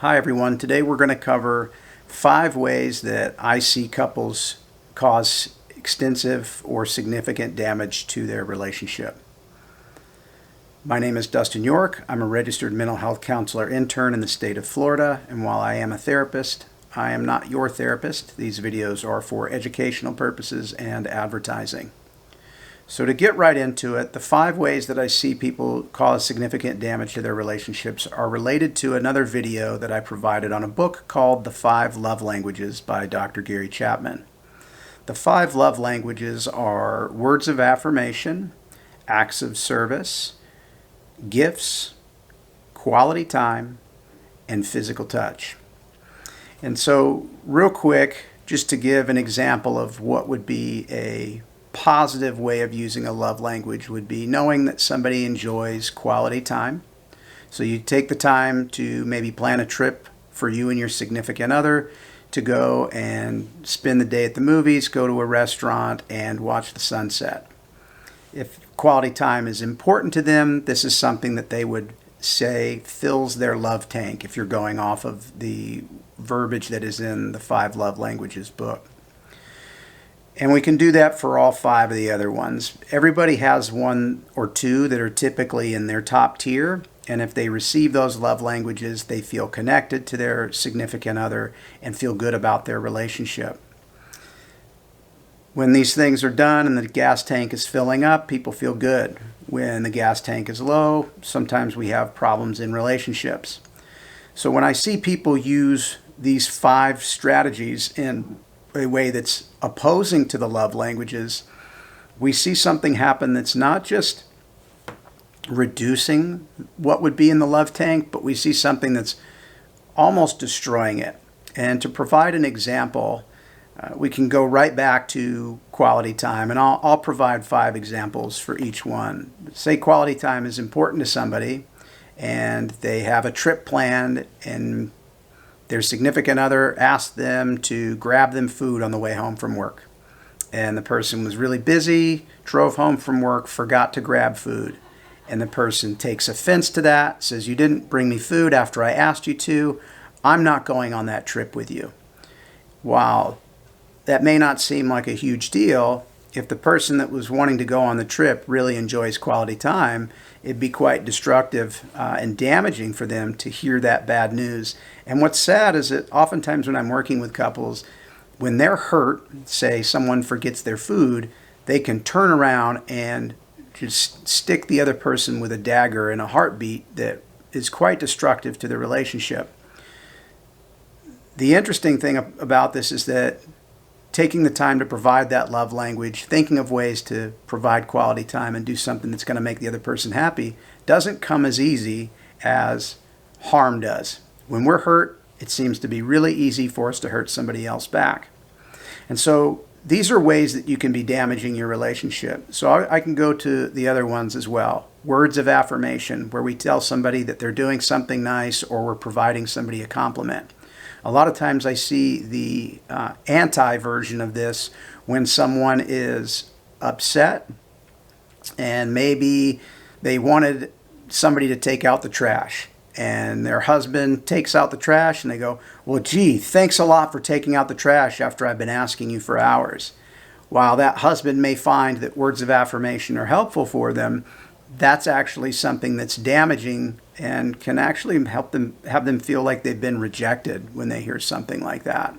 Hi everyone, today we're going to cover 5 ways that I see couples cause extensive or significant damage to their relationship. My name is Dustin York. I'm a registered mental health counselor intern in the state of Florida, and while I am a therapist, I am not your therapist. These videos are for educational purposes and advertising. So to get right into it, the 5 ways that I see people cause significant damage to their relationships are related to another video that I provided on a book called The 5 Love Languages by Dr. Gary Chapman. The 5 love languages are words of affirmation, acts of service, gifts, quality time, and physical touch. And so real quick, just to give an example of what would be a positive way of using a love language would be knowing that somebody enjoys quality time. So you take the time to maybe plan a trip for you and your significant other to go and spend the day at the movies, go to a restaurant, and watch the sunset. If quality time is important to them, this is something that they would say fills their love tank if you're going off of the verbiage that is in the 5 Love Languages book. And we can do that for all 5 of the other ones. Everybody has 1 or 2 that are typically in their top tier, and if they receive those love languages, they feel connected to their significant other and feel good about their relationship. When these things are done and the gas tank is filling up, people feel good. When the gas tank is low, sometimes we have problems in relationships. So when I see people use these 5 strategies in a way that's opposing to the love languages, we see something happen that's not just reducing what would be in the love tank, but we see something that's almost destroying it. And to provide an example, we can go right back to quality time, and I'll provide 5 examples for each one. Say quality time is important to somebody, and they have a trip planned, and their significant other asked them to grab them food on the way home from work. And the person was really busy, drove home from work, forgot to grab food. And the person takes offense to that, says, "You didn't bring me food after I asked you to. I'm not going on that trip with you." While that may not seem like a huge deal, if the person that was wanting to go on the trip really enjoys quality time, it'd be quite destructive and damaging for them to hear that bad news. And what's sad is that oftentimes when I'm working with couples, when they're hurt, say someone forgets their food, they can turn around and just stick the other person with a dagger in a heartbeat that is quite destructive to the relationship. The interesting thing about this is that taking the time to provide that love language, thinking of ways to provide quality time and do something that's going to make the other person happy, doesn't come as easy as harm does. When we're hurt, it seems to be really easy for us to hurt somebody else back. And so these are ways that you can be damaging your relationship. So I can go to the other ones as well. Words of affirmation, where we tell somebody that they're doing something nice or we're providing somebody a compliment. A lot of times I see the anti-version of this when someone is upset and maybe they wanted somebody to take out the trash, and their husband takes out the trash and they go, "Well, gee, thanks a lot for taking out the trash after I've been asking you for hours." While that husband may find that words of affirmation are helpful for them, that's actually something that's damaging and can actually have them feel like they've been rejected when they hear something like that.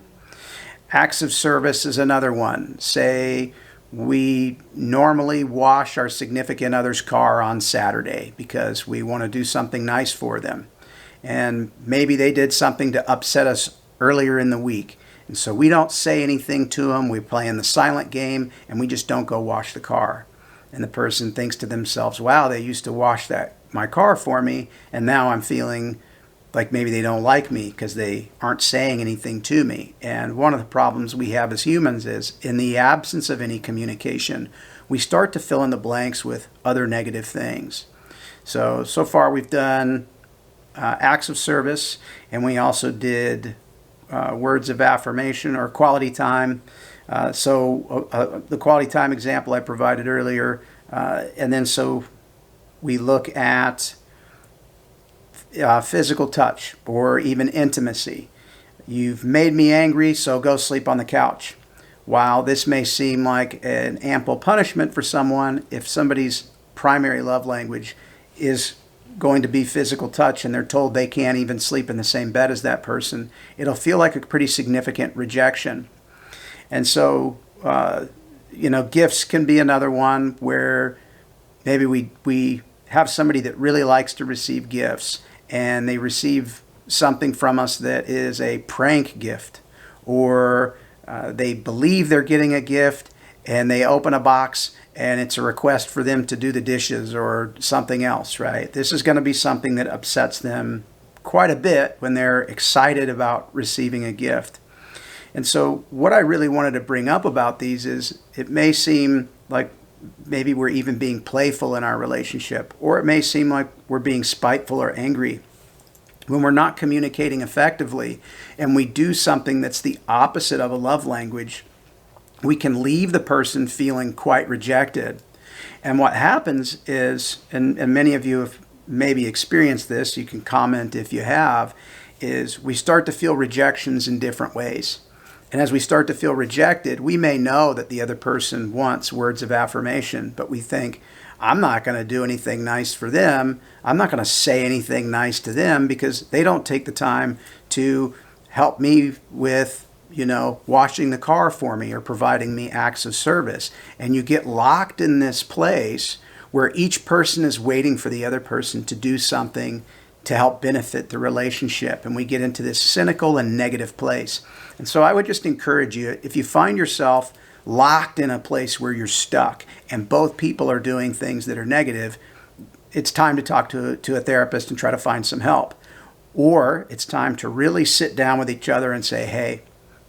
Acts of service is another one. Say we normally wash our significant other's car on Saturday because we want to do something nice for them. And maybe they did something to upset us earlier in the week. And so we don't say anything to them. We play in the silent game and we just don't go wash the car. And the person thinks to themselves, "Wow, they used to wash my car for me, and now I'm feeling like maybe they don't like me because they aren't saying anything to me." And one of the problems we have as humans is in the absence of any communication, we start to fill in the blanks with other negative things. So far we've done acts of service, and we also did words of affirmation or quality time. The quality time example I provided earlier, and then so we look at physical touch or even intimacy. You've made me angry, so go sleep on the couch. While this may seem like an ample punishment for someone, if somebody's primary love language is going to be physical touch and they're told they can't even sleep in the same bed as that person, it'll feel like a pretty significant rejection. And so, gifts can be another one where maybe we have somebody that really likes to receive gifts and they receive something from us that is a prank gift, or they believe they're getting a gift and they open a box and it's a request for them to do the dishes or something else, right? This is going to be something that upsets them quite a bit when they're excited about receiving a gift. And so what I really wanted to bring up about these is it may seem like maybe we're even being playful in our relationship, or it may seem like we're being spiteful or angry. When we're not communicating effectively and we do something that's the opposite of a love language, we can leave the person feeling quite rejected. And what happens is, and many of you have maybe experienced this, you can comment if you have, is we start to feel rejections in different ways. And as we start to feel rejected, we may know that the other person wants words of affirmation, but we think, I'm not going to do anything nice for them. I'm not going to say anything nice to them because they don't take the time to help me with, washing the car for me or providing me acts of service. And you get locked in this place where each person is waiting for the other person to do something to help benefit the relationship. And we get into this cynical and negative place. And so I would just encourage you, if you find yourself locked in a place where you're stuck and both people are doing things that are negative, it's time to talk to a therapist and try to find some help. Or it's time to really sit down with each other and say, hey,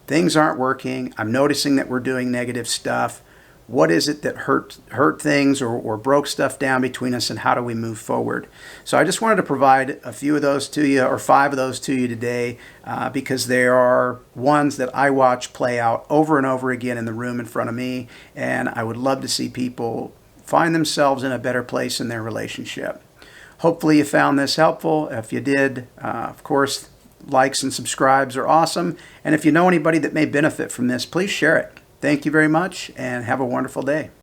things aren't working. I'm noticing that we're doing negative stuff. What is it that hurt things or broke stuff down between us, and how do we move forward? So I just wanted to provide a few of those to you, or 5 of those to you today, because they are ones that I watch play out over and over again in the room in front of me, and I would love to see people find themselves in a better place in their relationship. Hopefully you found this helpful. If you did, of course, likes and subscribes are awesome. And if you know anybody that may benefit from this, please share it. Thank you very much and have a wonderful day.